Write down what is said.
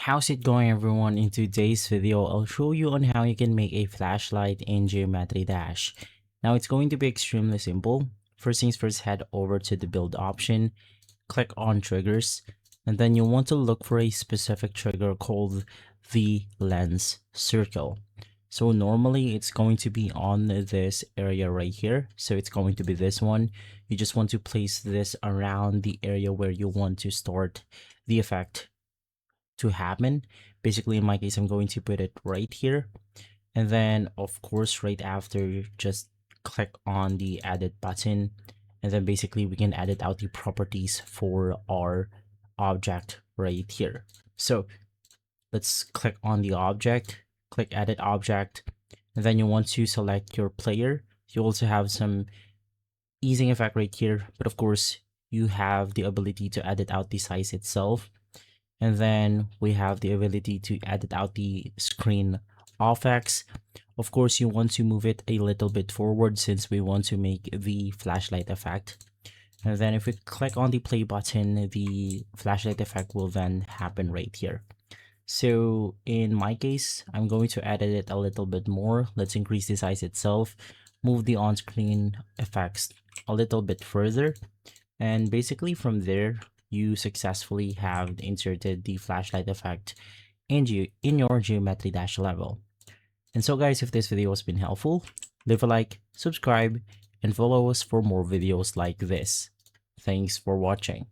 How's it going, everyone? In today's video, I'll show you on how you can make a flashlight in Geometry Dash. Now it's going to be extremely simple. First things first, head over to the build option, click on triggers, and then you want to look for a specific trigger called the lens circle. So normally it's going to be on this area right here. So it's going to be this one. You just want to place this around the area where you want to start the effect to happen. Basically, in my case, I'm going to put it right here. And then, of course, right after, just click on the edit button. And then basically, we can edit out the properties for our object right here. So let's click on the object, click edit object. And then you want to select your player. You also have some easing effect right here. But of course, you have the ability to edit out the size itself. And then we have the ability to edit out the screen effects. Of course, you want to move it a little bit forward since we want to make the flashlight effect. And then if we click on the play button, the flashlight effect will then happen right here. So in my case, I'm going to edit it a little bit more. Let's increase the size itself, move the on-screen effects a little bit further. And basically from there, you successfully have inserted the flashlight effect in your Geometry Dash level. And so guys, if this video has been helpful, leave a like, subscribe, and follow us for more videos like this. Thanks for watching.